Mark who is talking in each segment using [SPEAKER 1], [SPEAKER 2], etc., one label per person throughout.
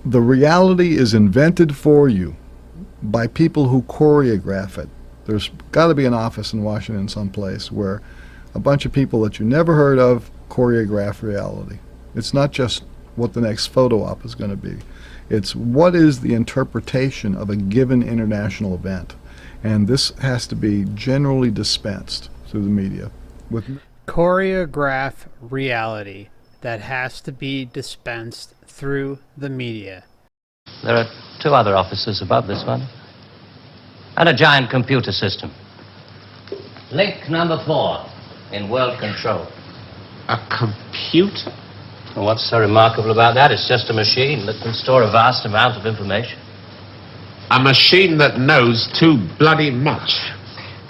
[SPEAKER 1] The reality is invented for you by people who choreograph it. There's got to be an office in Washington someplace where a bunch of people that you never heard of choreograph reality. It's not just what the next photo op is going to be. It's what is the interpretation of a given international event. And this has to be generally dispensed through the media.
[SPEAKER 2] Choreograph reality that has to be dispensed through the media.
[SPEAKER 3] There are 2 other offices above this one. And a giant computer system. Link number 4 in world control.
[SPEAKER 4] A computer?
[SPEAKER 3] And what's so remarkable about that? It's just a machine that can store a vast amount of information.
[SPEAKER 4] A machine that knows too bloody much.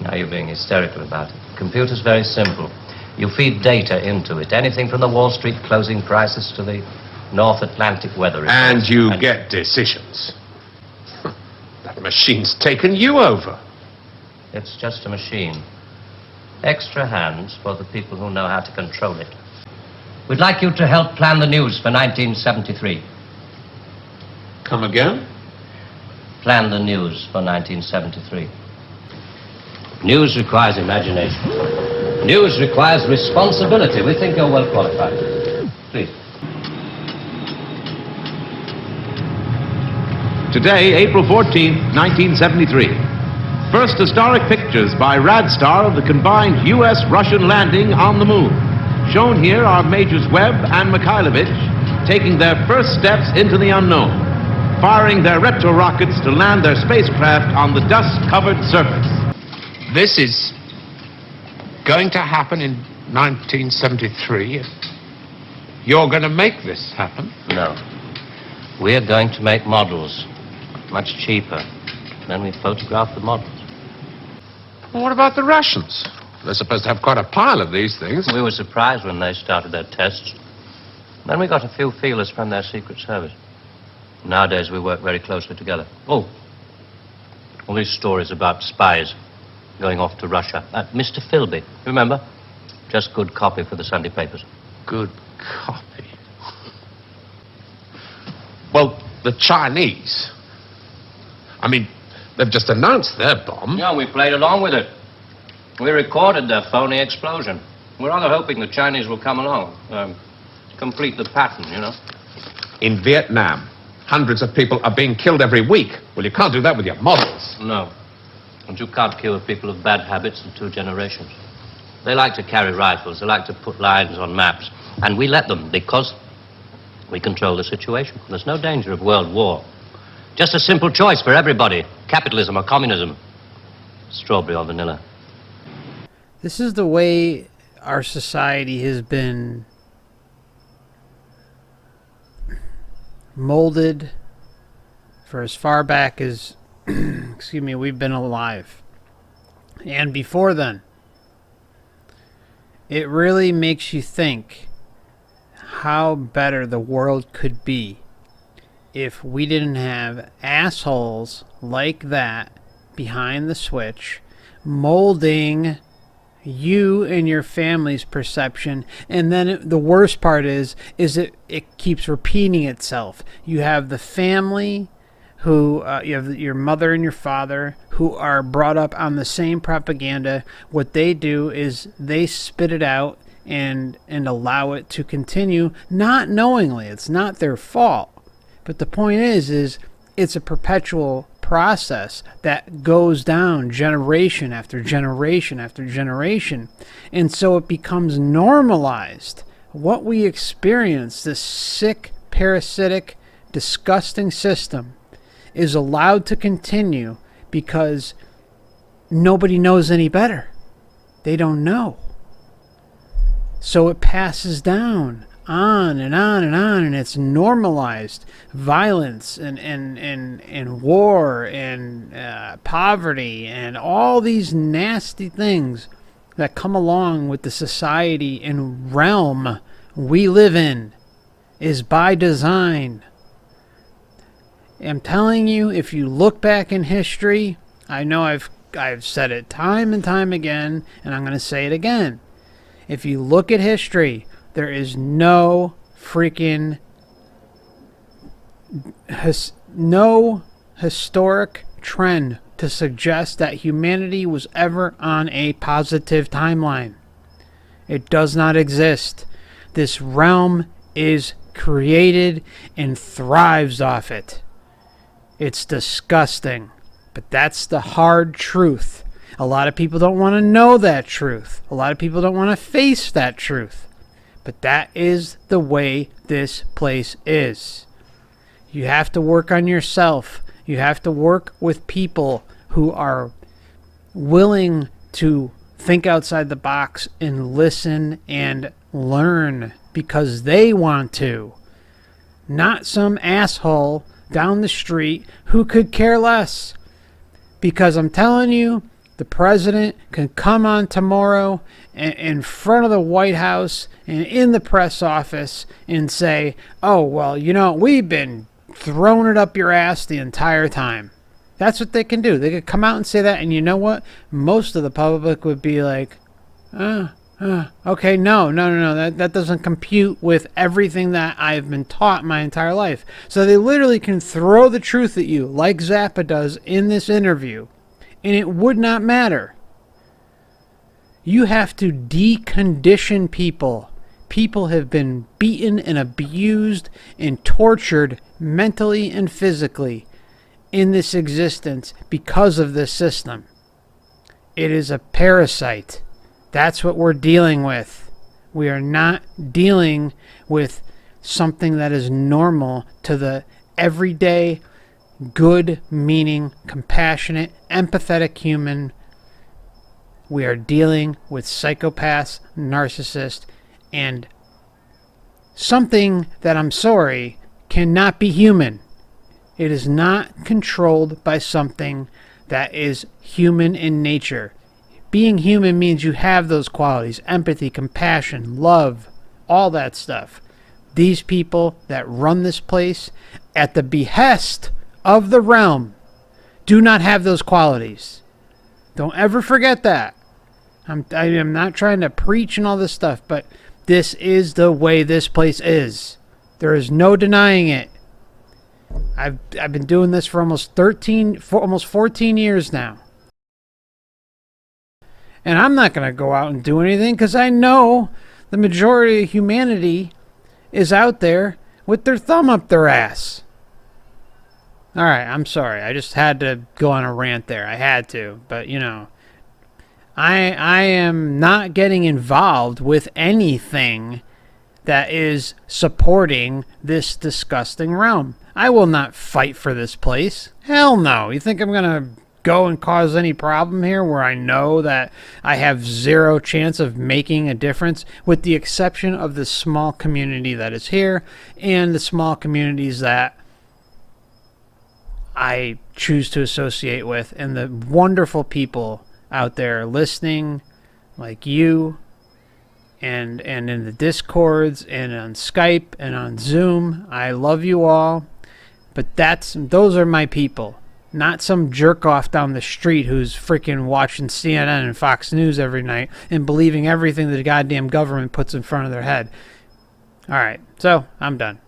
[SPEAKER 3] Now you're being hysterical about it. The computer's very simple. You feed data into it. Anything from the Wall Street closing prices to the North Atlantic weather reports.
[SPEAKER 4] And you get decisions. That machine's taken you over.
[SPEAKER 3] It's just a machine. Extra hands for the people who know how to control it. We'd like you to help plan the news for 1973.
[SPEAKER 4] Come again?
[SPEAKER 3] Plan the news for 1973. News requires imagination. News requires responsibility. We think you're well qualified. Please.
[SPEAKER 5] Today, April 14th, 1973. First historic pictures by Radstar of the combined U.S.-Russian landing on the moon. Shown here are Majors Webb and Mikhailovich taking their first steps into the unknown, firing their retro-rockets to land their spacecraft on the dust-covered surface.
[SPEAKER 4] This is going to happen in 1973. You're going to make this happen?
[SPEAKER 3] No. We're going to make models, much cheaper. Then we photograph the models.
[SPEAKER 4] Well, what about the Russians? They're supposed to have quite a pile of these things.
[SPEAKER 3] We were surprised when they started their tests. Then we got a few feelers from their Secret Service. Nowadays, we work very closely together. Oh, all these stories about spies going off to Russia. Mr. Philby, remember? Just good copy for the Sunday papers.
[SPEAKER 4] Good copy. Well, the Chinese. I mean, they've just announced their bomb.
[SPEAKER 3] Yeah, we played along with it. We recorded their phony explosion. We're rather hoping the Chinese will come along, complete the pattern, you know.
[SPEAKER 4] In Vietnam, hundreds of people are being killed every week. Well, you can't do that with your models.
[SPEAKER 3] No. And you can't cure people of bad habits in 2 generations. They like to carry rifles. They like to put lines on maps. And we let them because we control the situation. There's no danger of world war. Just a simple choice for everybody. Capitalism or communism. Strawberry or vanilla.
[SPEAKER 2] This is the way our society has been molded for as far back as, excuse me, we've been alive. And before then, it really makes you think how better the world could be if we didn't have assholes like that behind the switch molding you and your family's perception. And then the worst part is it keeps repeating itself. You have the family who you have your mother and your father who are brought up on the same propaganda. What they do is they spit it out and allow it to continue, not knowingly. It's not their fault. But the point is it's a perpetual process that goes down generation after generation after generation. And so it becomes normalized. What we experience, this sick, parasitic, disgusting system, is allowed to continue because nobody knows any better. They don't know. So it passes down on and on and on, and it's normalized. Violence and war and poverty and all these nasty things that come along with the society and realm we live in is by design. I'm telling you, if you look back in history, I know I've said it time and time again, and I'm going to say it again. If you look at history, there is no freaking no historic trend to suggest that humanity was ever on a positive timeline. It does not exist. This realm is created and thrives off it. It's disgusting, but that's the hard truth. A lot of people don't want to know that truth. A lot of people don't want to face that truth. But that is the way this place is. You have to work on yourself. You have to work with people who are willing to think outside the box and listen and learn because they want to. Not some asshole down the street who could care less. Because I'm telling you, the president can come on tomorrow in front of the White House and in the press office and say, oh, well, you know, we've been throwing it up your ass the entire time. That's what they can do. They could come out and say that, and you know what? Most of the public would be like, okay, no, that doesn't compute with everything that I've been taught my entire life. So they literally can throw the truth at you, like Zappa does in this interview, and it would not matter. You have to decondition people. People have been beaten and abused and tortured mentally and physically in this existence because of this system. It is a parasite. That's what we're dealing with. We are not dealing with something that is normal to the everyday, good meaning, compassionate, empathetic human. We are dealing with psychopaths, narcissists, and something that, I'm sorry, cannot be human. It is not controlled by something that is human in nature. Being human means you have those qualities: empathy, compassion, love, all that stuff. These people that run this place at the behest of the realm do not have those qualities. Don't ever forget that. I am not trying to preach and all this stuff, but this is the way this place is. There is no denying it. I've been doing this for almost 14 years now. And I'm not going to go out and do anything because I know the majority of humanity is out there with their thumb up their ass. All right, I'm sorry. I just had to go on a rant there. I had to. But, you know, I am not getting involved with anything that is supporting this disgusting realm. I will not fight for this place. Hell no. You think I'm going to go and cause any problem here where I know that I have zero chance of making a difference, with the exception of the small community that is here and the small communities that I choose to associate with, and the wonderful people out there listening, like you, and in the Discords and on Skype and on Zoom. I love you all, but those are my people, not some jerk off down the street who's freaking watching CNN and Fox News every night and believing everything the goddamn government puts in front of their head. All right, so I'm done.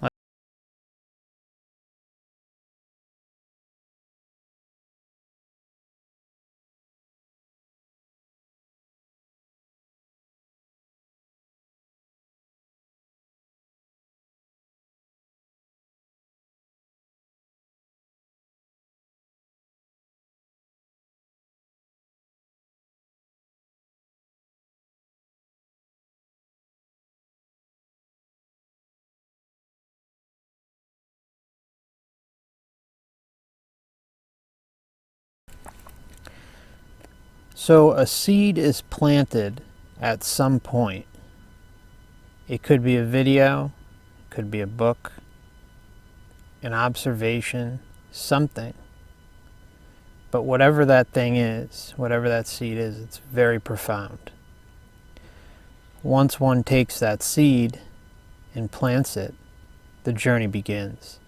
[SPEAKER 2] So a seed is planted at some point. It could be a video, it could be a book, an observation, something. But whatever that thing is, whatever that seed is, it's very profound. Once one takes that seed and plants it, the journey begins.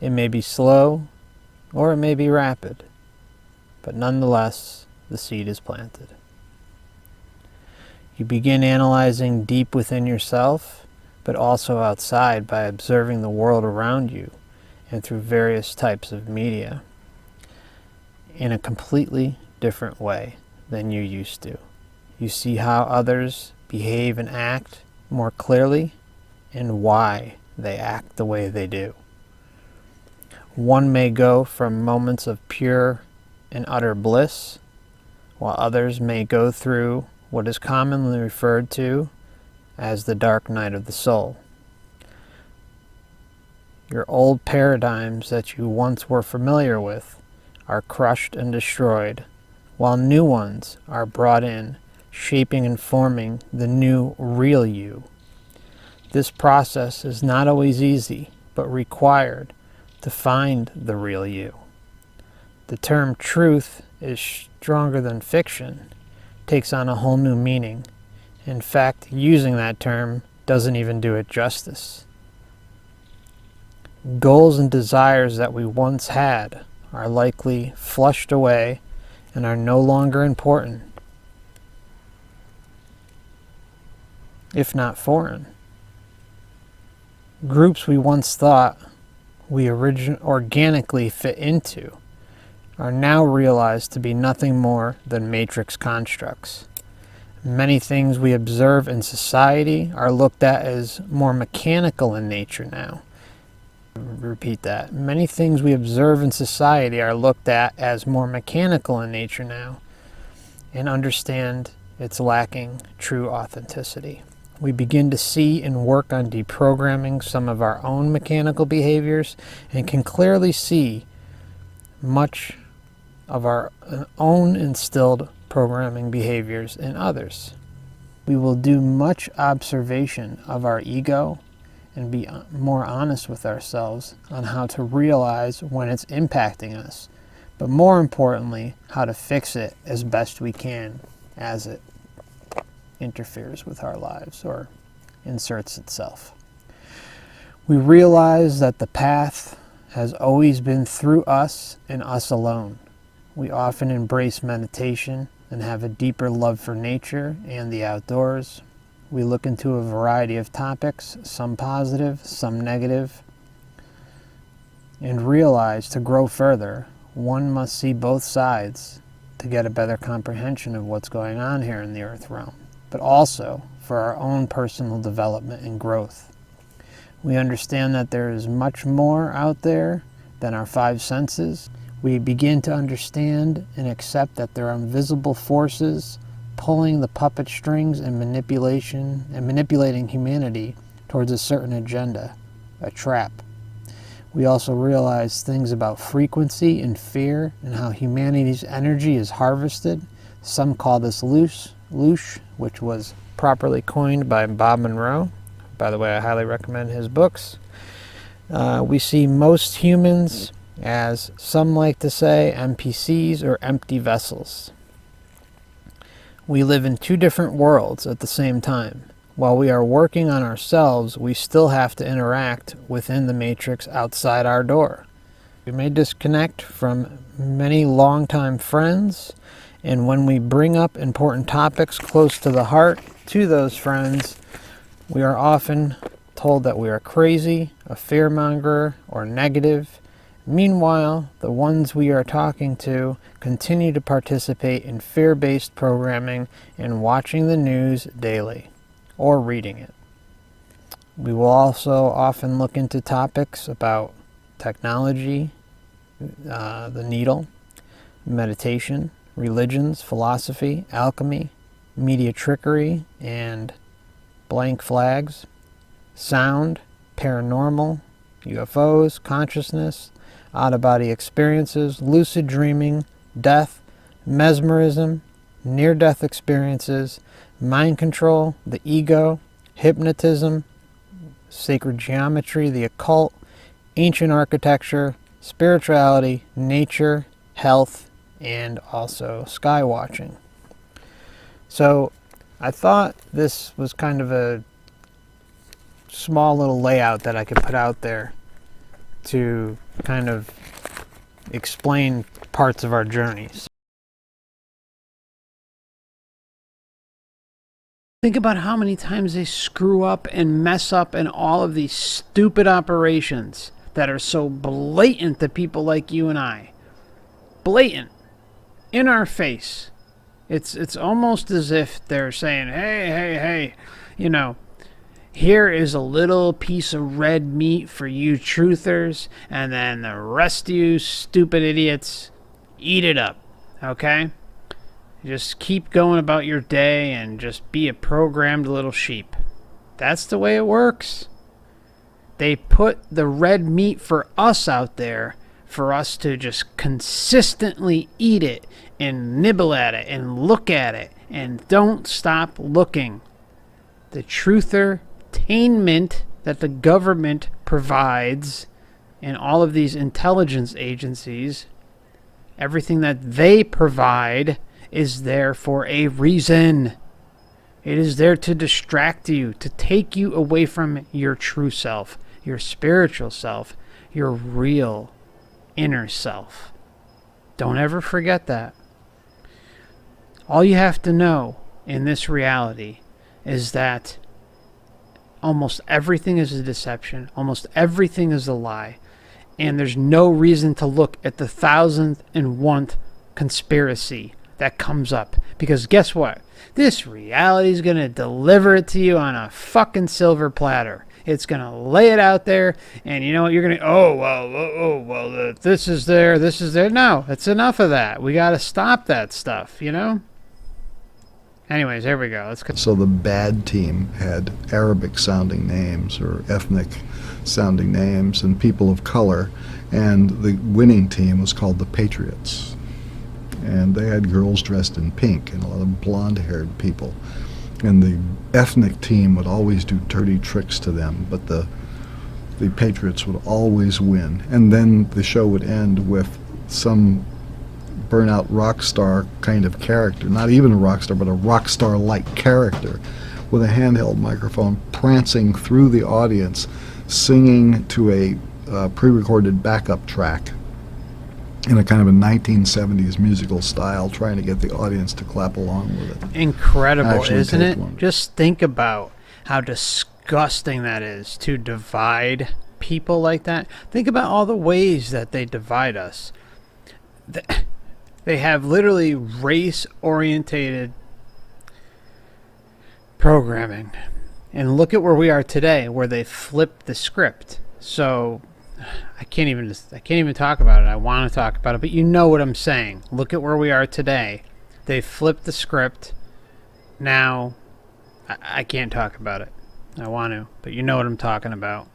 [SPEAKER 2] It may be slow or it may be rapid, but nonetheless, the seed is planted. You begin analyzing deep within yourself, but also outside by observing the world around you and through various types of media in a completely different way than you used to. You see how others behave and act more clearly and why they act the way they do. One may go from moments of pure and utter bliss, while others may go through what is commonly referred to as the dark night of the soul. Your old paradigms that you once were familiar with are crushed and destroyed, while new ones are brought in, shaping and forming the new real you. This process is not always easy, but required to find the real you. The term truth is stronger than fiction, takes on a whole new meaning. In fact, using that term doesn't even do it justice. Goals and desires that we once had are likely flushed away and are no longer important, if not foreign. Groups we once thought we organically fit into are now realized to be nothing more than matrix constructs. Many things we observe in society are looked at as more mechanical in nature now. Repeat that. Many things we observe in society are looked at as more mechanical in nature now, and understand it's lacking true authenticity. We begin to see and work on deprogramming some of our own mechanical behaviors and can clearly see much of our own instilled programming behaviors in others. We will do much observation of our ego and be more honest with ourselves on how to realize when it's impacting us, but more importantly, how to fix it as best we can as it interferes with our lives or inserts itself. We realize that the path has always been through us and us alone. We often embrace meditation and have a deeper love for nature and the outdoors. We look into a variety of topics, some positive, some negative, and realize to grow further, one must see both sides to get a better comprehension of what's going on here in the earth realm, but also for our own personal development and growth. We understand that there is much more out there than our five senses. We begin to understand and accept that there are invisible forces pulling the puppet strings and manipulating humanity towards a certain agenda, a trap. We also realize things about frequency and fear and how humanity's energy is harvested. Some call this loosh, which was properly coined by Bob Monroe. By the way, I highly recommend his books. We see most humans as, some like to say, NPCs or empty vessels. We live in two different worlds at the same time. While we are working on ourselves, we still have to interact within the matrix outside our door. We may disconnect from many longtime friends, and when we bring up important topics close to the heart to those friends, we are often told that we are crazy, a fearmonger, or negative. Meanwhile, the ones we are talking to continue to participate in fear-based programming and watching the news daily, or reading it. We will also often look into topics about technology, the needle, meditation, religions, philosophy, alchemy, media trickery, and blank flags, sound, paranormal, UFOs, consciousness, out-of-body experiences, lucid dreaming, death, mesmerism, near-death experiences, mind control, the ego, hypnotism, sacred geometry, the occult, ancient architecture, spirituality, nature, health, and also sky watching. So I thought this was kind of a small little layout that I could put out there to kind of explain parts of our journeys. Think about how many times they screw up and mess up in all of these stupid operations that are so blatant to people like you and I. Blatant. In our face. It's almost as if they're saying, hey, you know, here is a little piece of red meat for you truthers, and then the rest of you stupid idiots, eat it up, okay? Just keep going about your day and just be a programmed little sheep. That's the way it works. They put the red meat for us out there for us to just consistently eat it and nibble at it and look at it and don't stop looking. The truthertainment that the government provides and all of these intelligence agencies, everything that they provide is there for a reason. It is there to distract you, to take you away from your true self, your spiritual self, your real inner self. Don't ever forget that. All you have to know in this reality is that almost everything is a deception, almost everything is a lie, and there's no reason to look at the 1001th conspiracy that comes up, because guess what? This reality is going to deliver it to you on a fucking silver platter. It's going to lay it out there, and you know what? You're going to, this is there, this is there. No, it's enough of that. We got to stop that stuff, you know? Anyways, here we go. Let's go.
[SPEAKER 1] So the bad team had Arabic-sounding names or ethnic-sounding names and people of color, and the winning team was called the Patriots. And they had girls dressed in pink and a lot of blonde-haired people. And the ethnic team would always do dirty tricks to them, but the Patriots would always win. And then the show would end with some burnout rock star kind of character, not even a rock star, but a rock star-like character with a handheld microphone prancing through the audience, singing to a pre-recorded backup track in a kind of a 1970s musical style, trying to get the audience to clap along with it.
[SPEAKER 2] Incredible,
[SPEAKER 1] Actually
[SPEAKER 2] isn't
[SPEAKER 1] take
[SPEAKER 2] it?
[SPEAKER 1] one.
[SPEAKER 2] Just think about how disgusting that is to divide people like that. Think about all the ways that they divide us. They have literally race-orientated programming. And look at where we are today, where they flipped the script. So I can't even talk about it. I want to talk about it, but you know what I'm saying. Look at where we are today. They flipped the script. Now I can't talk about it. I want to, but you know what I'm talking about.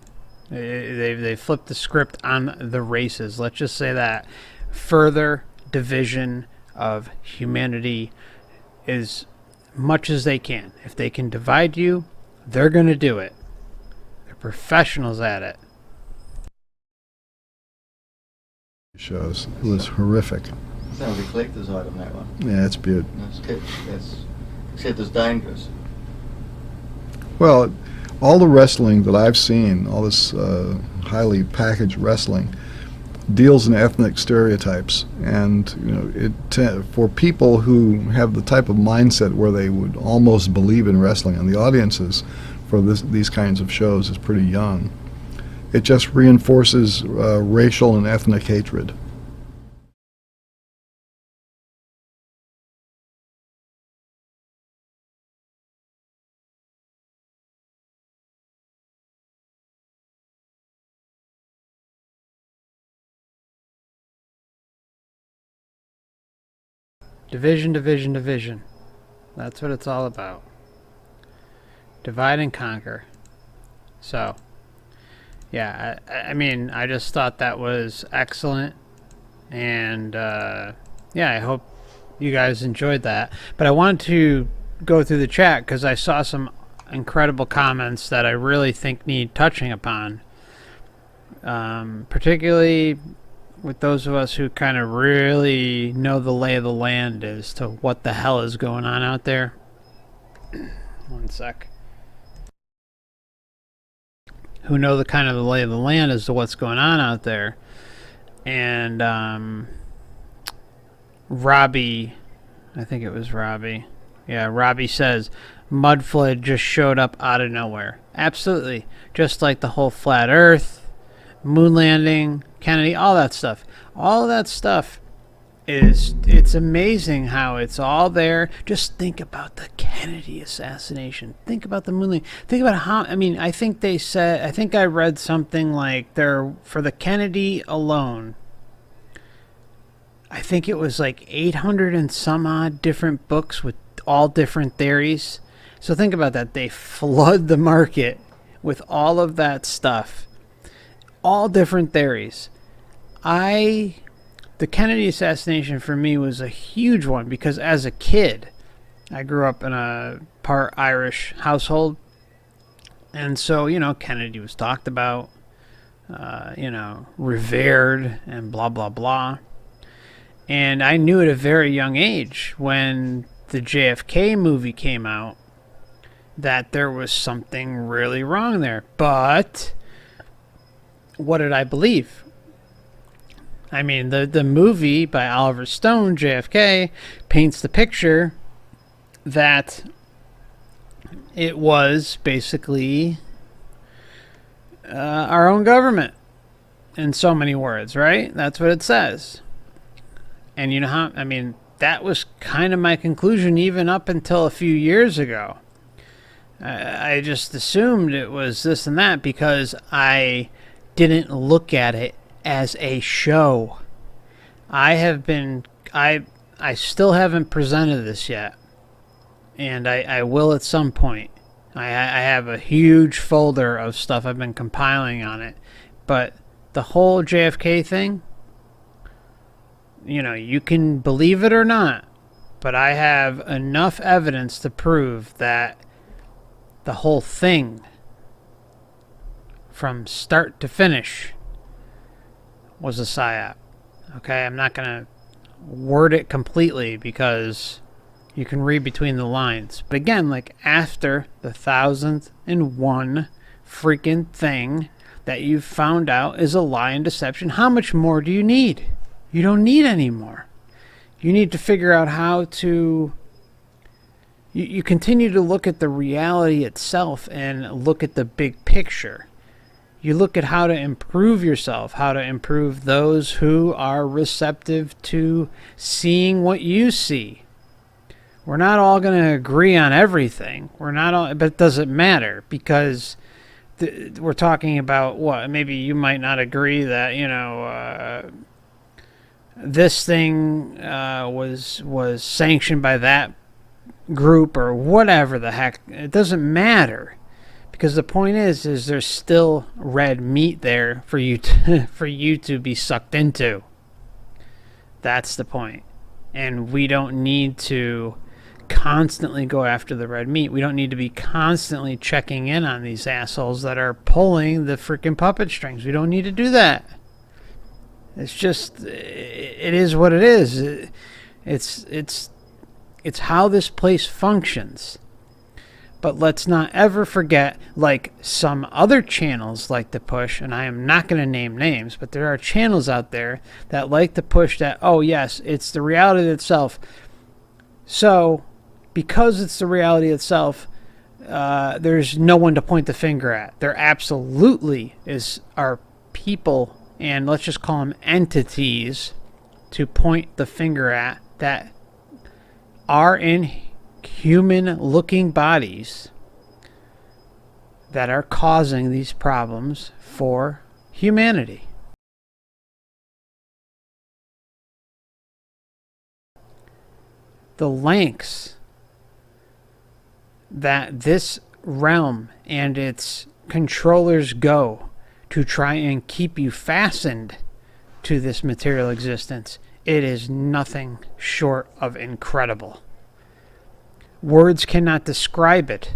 [SPEAKER 2] They flipped the script on the races. Let's just say that. Further division of humanity as much as they can. If they can divide you, they're going to do it. They're professionals at it.
[SPEAKER 1] Shows. It was horrific.
[SPEAKER 6] Sounds like a collector's item, that one.
[SPEAKER 1] Yeah, it's beautiful.
[SPEAKER 6] That's except it's dangerous.
[SPEAKER 1] Well, all the wrestling that I've seen, all this highly packaged wrestling, deals in ethnic stereotypes, and you know, for people who have the type of mindset where they would almost believe in wrestling, and the audiences for these kinds of shows is pretty young. It just reinforces racial and ethnic hatred.
[SPEAKER 2] Division, division, division. That's what it's all about. Divide and conquer. So, yeah, I mean, I just thought that was excellent. And, yeah, I hope you guys enjoyed that. But I wanted to go through the chat because I saw some incredible comments that I really think need touching upon. Particularly with those of us who kind of really know the lay of the land as to what the hell is going on out there. One sec. Who know the kind of the lay of the land as to what's going on out there. And Robbie, I think it was Robbie. Yeah, Robbie says, Mudflood just showed up out of nowhere. Absolutely. Just like the whole flat earth moon landing, Kennedy, all that stuff. All of that stuff it's amazing how it's all there. Just think about the Kennedy assassination. Think about the moon landing. Think about how, I mean, I think I read something like there, for the Kennedy alone, I think it was like 800 and some odd different books with all different theories. So think about that. They flood the market with all of that stuff. All different theories. The Kennedy assassination for me was a huge one because as a kid, I grew up in a part Irish household. And so, Kennedy was talked about, revered and blah, blah, blah. And I knew at a very young age when the JFK movie came out that there was something really wrong there. But what did I believe? I mean, the movie by Oliver Stone, JFK, paints the picture that it was basically our own government in so many words, right? That's what it says. And you know how, I mean, that was kind of my conclusion even up until a few years ago. I just assumed it was this and that because I didn't look at it as a show. I still haven't presented this yet. And I will at some point. I have a huge folder of stuff I've been compiling on it. But the whole JFK thing, you can believe it or not, but I have enough evidence to prove that the whole thing, from start to finish, was a psyop. Okay, I'm not going to word it completely because you can read between the lines. But again, like after the 1001 freaking thing that you've found out is a lie and deception, how much more do you need? You don't need any more. You need to figure out how to... You continue to look at the reality itself and look at the big picture. You look at how to improve yourself, how to improve those who are receptive to seeing what you see. We're not all going to agree on everything. We're not all, but it doesn't matter because we're talking about what? Maybe you might not agree that, this thing was sanctioned by that group or whatever the heck. It doesn't matter. Because the point is there's still red meat there for you to be sucked into. That's the point. And we don't need to constantly go after the red meat. We don't need to be constantly checking in on these assholes that are pulling the freaking puppet strings. We don't need to do that. It's just, it is what it is. It's how this place functions. But let's not ever forget, like some other channels like to push, and I am not going to name names, but there are channels out there that like to push that, oh yes, it's the reality itself. So, because it's the reality itself, there's no one to point the finger at. There absolutely are people, and let's just call them entities, to point the finger at that are in human-looking bodies that are causing these problems for humanity. The lengths that this realm and its controllers go to try and keep you fastened to this material existence, it is nothing short of incredible. Words cannot describe it.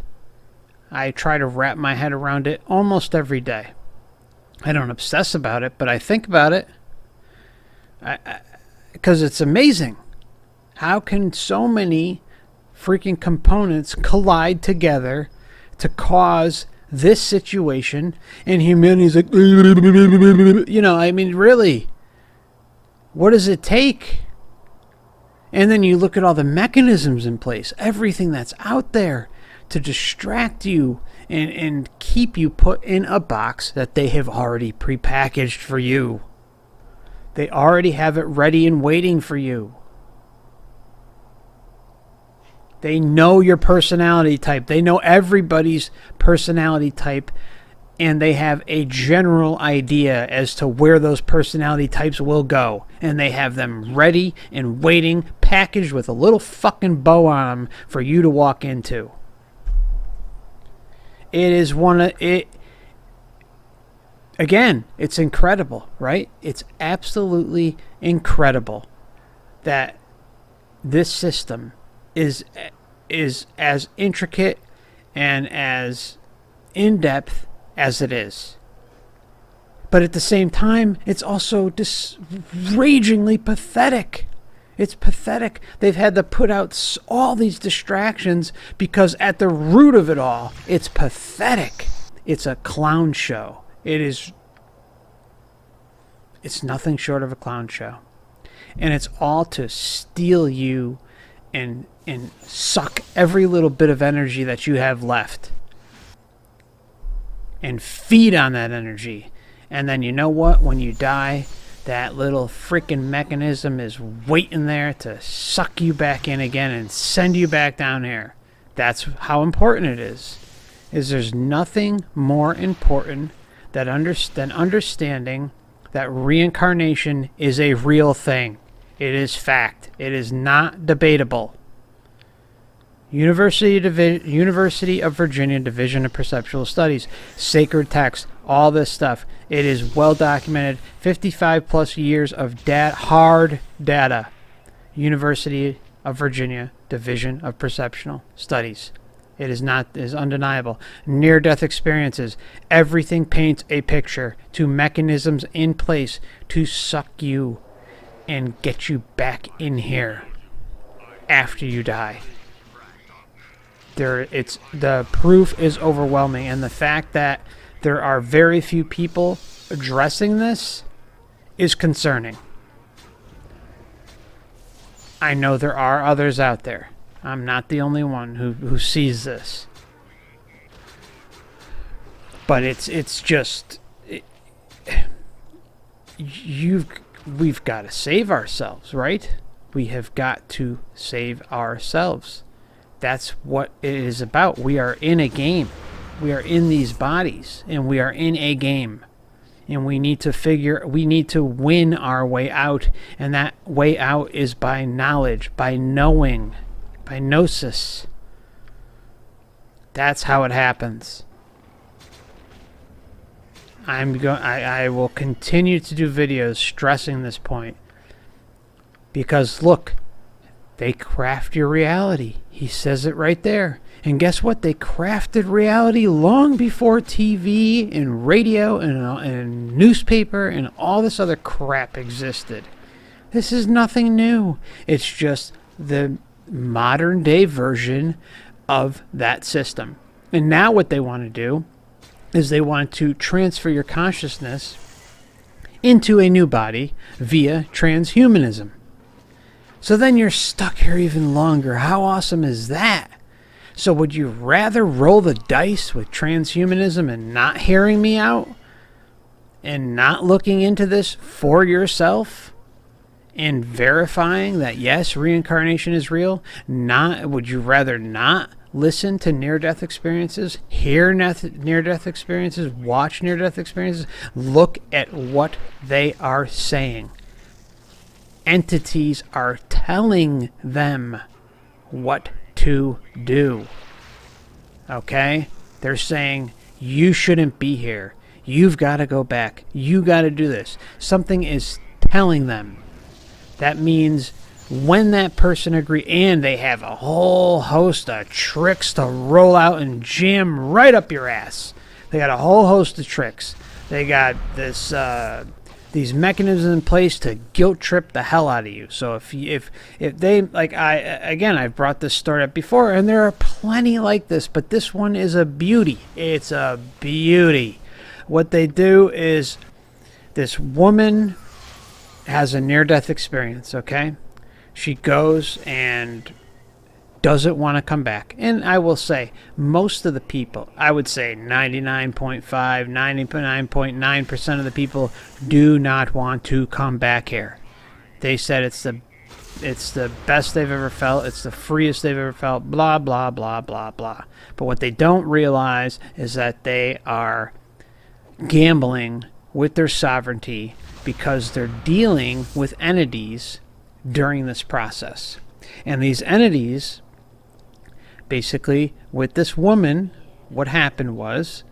[SPEAKER 2] I try to wrap my head around it almost every day. I don't obsess about it, but I think about it. Because it's amazing. How can so many freaking components collide together to cause this situation? And humanity's like, I mean, really, what does it take? And then you look at all the mechanisms in place, everything that's out there to distract you and keep you put in a box that they have already prepackaged for you. They already have it ready and waiting for you. They know your personality type. They know everybody's personality type, and they have a general idea as to where those personality types will go. And they have them ready and waiting, packaged with a little fucking bow on them for you to walk into. It is one of it. Again, it's incredible, right? It's absolutely incredible that this system is as intricate and as in-depth as it is. But at the same time, it's also ragingly pathetic. It's pathetic. They've had to put out all these distractions because at the root of it all, it's pathetic. It's a clown show. It's nothing short of a clown show. And it's all to steal you and suck every little bit of energy that you have left and feed on that energy. And then you know what? When you die, that little freaking mechanism is waiting there to suck you back in again and send you back down here. That's how important it is. There's nothing more important than understanding that reincarnation is a real thing. It is fact. It is not debatable. University of Virginia Division of Perceptual Studies, sacred text, all this stuff. It is well documented. 55 plus years of hard data. University of Virginia Division of Perceptual Studies. It is undeniable. Near-death experiences. Everything paints a picture to mechanisms in place to suck you and get you back in here after you die. The proof is overwhelming, and the fact that there are very few people addressing this is concerning. I know there are others out there. I'm not the only one who sees this. But we've got to save ourselves, right? We have got to save ourselves. That's what it is about. We are in a game. We are in these bodies, and we are in a game. And we need to win our way out, and that way out is by knowledge, by knowing, by gnosis. That's how it happens. I will continue to do videos stressing this point, because look, they craft your reality. He says it right there. And guess what? They crafted reality long before TV and radio and newspaper and all this other crap existed. This is nothing new. It's just the modern day version of that system. And now what they want to do is they want to transfer your consciousness into a new body via transhumanism. So then you're stuck here even longer. How awesome is that? So would you rather roll the dice with transhumanism and not hearing me out? And not looking into this for yourself? And verifying that yes, reincarnation is real? Would you rather not listen to near-death experiences, hear near-death experiences, watch near-death experiences? Look at what they are saying. Entities are telling them what to do. Okay? They're saying, you shouldn't be here. You've got to go back. You got to do this. Something is telling them. That means when that person agrees, and they have a whole host of tricks to roll out and jam right up your ass. They got a whole host of tricks. They got these mechanisms in place to guilt trip the hell out of you. So if they, like, I've brought this story up before, and there are plenty like this, but this one is a beauty. It's a beauty. What they do is, this woman has a near-death experience, okay? She goes and doesn't want to come back. And I will say, most of the people, I would say 99.5, 99.9% of the people do not want to come back here. They said it's the best they've ever felt. It's the freest they've ever felt. Blah, blah, blah, blah, blah. But what they don't realize is that they are gambling with their sovereignty because they're dealing with entities during this process. And these entities, basically, with this woman, what happened was,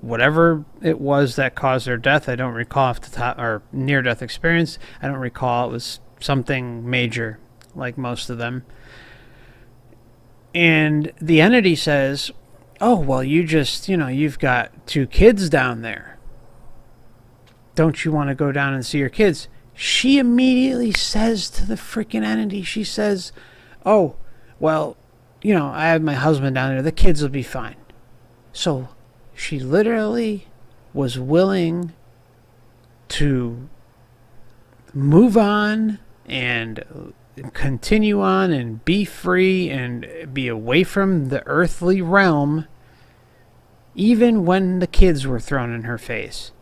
[SPEAKER 2] whatever it was that caused her death, I don't recall off the top, or near-death experience, I don't recall. It was something major, like most of them. And the entity says, oh, well, you've got 2 kids down there. Don't you want to go down and see your kids? She immediately says to the freaking entity, she says, oh, well, I have my husband down there. The kids will be fine. So she literally was willing to move on and continue on and be free and be away from the earthly realm, even when the kids were thrown in her face.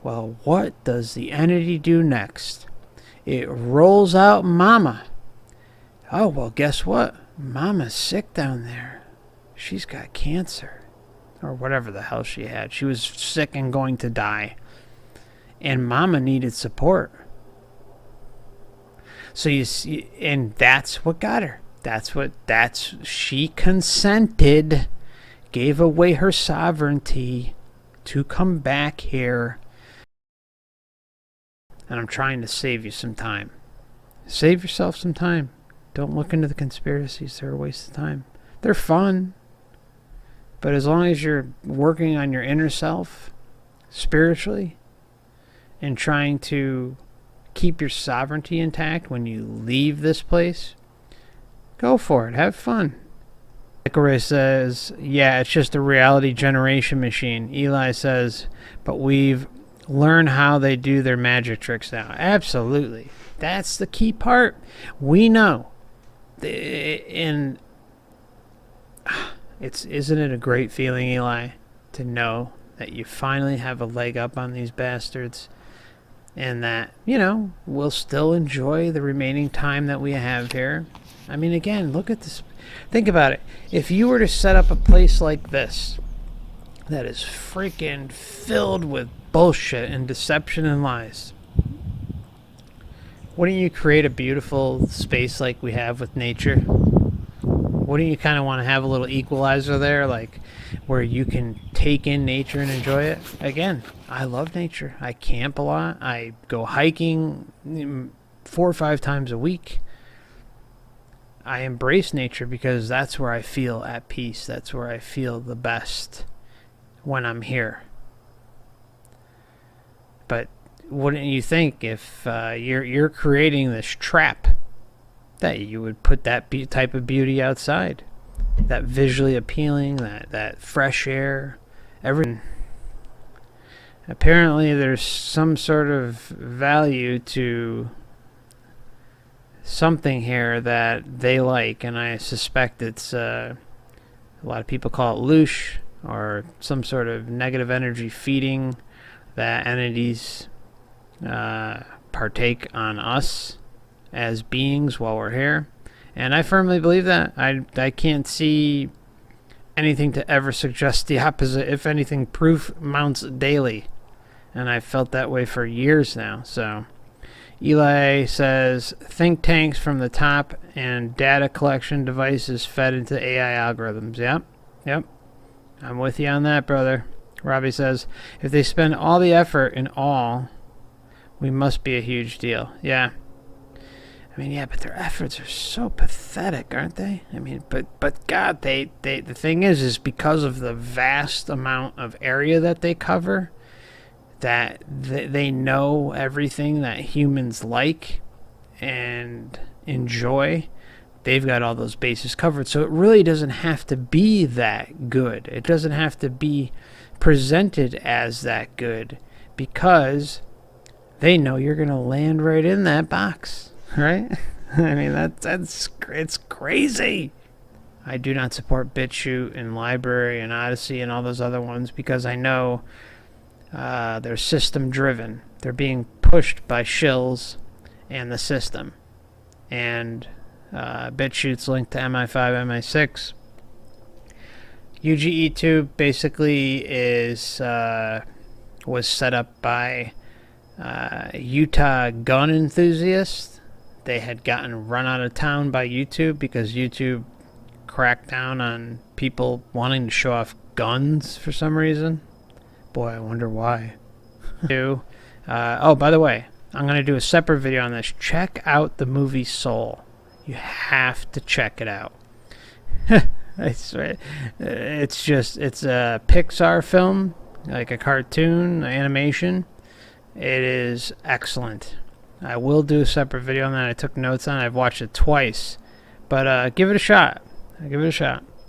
[SPEAKER 2] Well, what does the entity do next? It rolls out Mama. Oh, well, guess what? Mama's sick down there. She's got cancer. Or whatever the hell she had. She was sick and going to die. And Mama needed support. So you see, and that's what got her. She consented, gave away her sovereignty to come back here. And I'm trying to save you some time. Save yourself some time. Don't look into the conspiracies. They're a waste of time. They're fun. But as long as you're working on your inner self, spiritually, and trying to keep your sovereignty intact when you leave this place, go for it. Have fun. Nikolai says, yeah, it's just a reality generation machine. Eli says, but we've learned how they do their magic tricks now. Absolutely. That's the key part. We know. And isn't it a great feeling, Eli, to know that you finally have a leg up on these bastards, and that, we'll still enjoy the remaining time that we have here. I mean, again, look at this. Think about it. If you were to set up a place like this that is freaking filled with bullshit and deception and lies, wouldn't you create a beautiful space like we have with nature? Wouldn't you kind of want to have a little equalizer there, like where you can take in nature and enjoy it? Again, I love nature. I camp a lot. I go hiking 4 or 5 times a week. I embrace nature because that's where I feel at peace. That's where I feel the best when I'm here. But wouldn't you think if you're creating this trap that you would put that type of beauty outside, that visually appealing, that fresh air, everything? Apparently there's some sort of value to something here that they like, and I suspect it's a lot of people call it loosh, or some sort of negative energy feeding that entities partake on us as beings while we're here. And I firmly believe that. I can't see anything to ever suggest the opposite. If anything, proof mounts daily, and I've felt that way for years now. So Eli says, think tanks from the top and data collection devices fed into AI algorithms. Yep. I'm with you on that, brother. Robbie says, if they spend all the effort in all, we must be a huge deal. Yeah. I mean, yeah, but their efforts are so pathetic, aren't they? I mean, but God, the thing is because of the vast amount of area that they cover, that they know everything that humans like and enjoy. They've got all those bases covered. So it really doesn't have to be that good. It doesn't have to be presented as that good, because they know you're going to land right in that box, right? I mean, it's crazy. I do not support BitChute and Library and Odyssey and all those other ones because I know they're system driven. They're being pushed by shills and the system. And BitChute's linked to MI5, MI6. UGE2 basically is was set up by Utah gun enthusiasts. They had gotten run out of town by YouTube because YouTube cracked down on people wanting to show off guns for some reason. Boy, I wonder why. Oh, by the way, I'm going to do a separate video on this. Check out the movie Soul. You have to check it out. It's a Pixar film, like a cartoon, animation. It is excellent. I will do a separate video on that. I took notes on it. I've watched it twice. But give it a shot. Give it a shot.